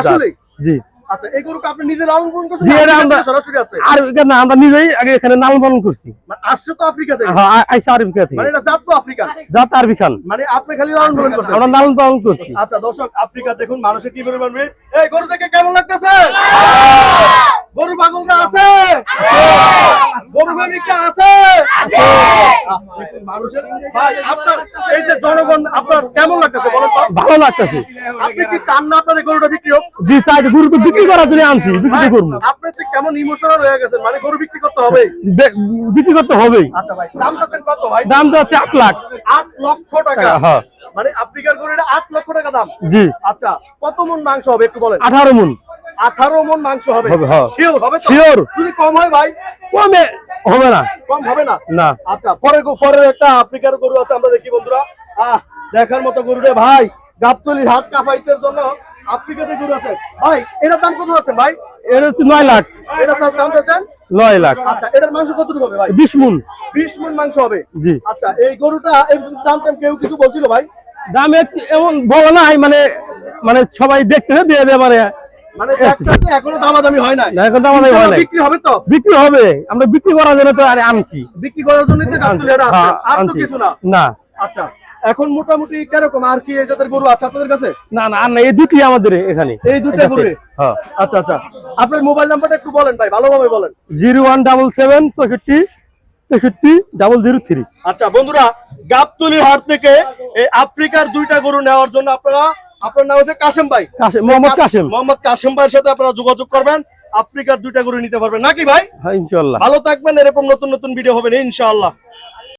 আসলে জি। আচ্ছা, এই গরুকে আপনি নিজে লালন পালন করছেন? জি, এটা আফ্রিকা আমরা থেকে সরাসরি আছে? আর না, আমরা নিজেই আগে এখানে লালন পালন করছি। মানে আসছে তো আফ্রিকা থেকে? হ্যাঁ, আইসা আরবিকা থেকে। মানে এটা জাত তো আফ্রিকান? জাত আরবি খান। মানে আপনি খালি লালন পালন করছেন? আমরা লালন পালন করছি। আচ্ছা দর্শক, আফ্রিকা দেখুন মানুষের কি পরিমাণ ভিড়। এই গরু দেখে কেমন লাগতেছে? গরু পাগলরা আছে? গরু প্রেমিকরা আছে? দেখুন মানুষের ভাই, আপনার এই যে জনগণ, আপনার কেমন লাগতেছে বলেন তো? ভালো লাগতেছে। আপনি কি চান না আপনার এই গরুটা বিক্রি হোক? জি চাই, গরু তো বিক্রি করার জন্য আনছি, বিক্রি করবো। আপনি তো কেমন ইমোশনাল হয়ে গেছেন, মানে গরু বিক্রি করতে হবে? বিক্রি করতে হবেই। আচ্ছা ভাই, দাম চাচ্ছেন কত ভাই? দাম তো হচ্ছে 8 লাখ। 8 লক্ষ টাকা? হ্যাঁ। মানে আফ্রিকার গরুটা 8 লক্ষ টাকা দাম? জি। আচ্ছা, কত মন মাংস হবে একটু বলেন? 18 মণ। 18 মন মাংস হবে? হবে, হ্যাঁ। শিওর হবে তো? শিওর। যদি কম হয় ভাই? কমে হবে না। কম হবে না? না। আচ্ছা, পরের একটা আফ্রিকার গরু আছে, আমরা দেখি বন্ধুরা। দেখার মতো গরু রে ভাই, গাবতলির হাট কাফাইতের জন্য আফ্রিকাতে গরু আছে ভাই। এটার দাম কত আছে ভাই? এটা হচ্ছে 9 লাখ। এটার দাম চাচ্ছেন 9 লাখ। আচ্ছা, এটার মাংস কতটুকু হবে ভাই? 20 মণ। 20 মন মাংস হবে? জি। আচ্ছা, এই গরুটা এর দাম কেউ কিছু বলছিল ভাই? দাম এমন বড় নাই, মানে সবাই দেখতেছে দিয়ে দেয়, মানে দেখতেছে, এখনো দামাদামি হয় না? না, এখন দামাদামি হয় নাই। বিক্রি হবে তো? বিক্রি হবে, আমরা বিক্রি করার জন্য তো আরে আনছি। বিক্রি করার জন্যই তো গাবতলী হাট আছে, আর তো কিছু না? না। আচ্ছা, এখন মোটামুটি কিরকম আর কি এই জাতের গরু আছে আপনাদের কাছে? না না, আর না, এই দুটি আমাদের এখানে। এই দুটো গরু? হ্যাঁ। আচ্ছা আচ্ছা, আপনার মোবাইল নাম্বারটা একটু বলেন ভাই, ভালোভাবে বলেন। 0177 64 63 003। আচ্ছা বন্ধুরা, গাবতলীর হাট থেকে এই আফ্রিকার দুইটা গরু নেওয়ার জন্য আপনার নাম হচ্ছে কাশেম ভাই? মোহাম্মদ কাশেম। মোহাম্মদ কাশেম ভাইয়ের সাথে আপনারা যোগাযোগ করবেন, আফ্রিকার দুইটা গরু নিতে পারবেন নাকি ভাই? হ্যাঁ, ইনশাআল্লাহ। ভালো থাকবেন, এরকম নতুন নতুন ভিডিও হবে ইনশাআল্লাহ।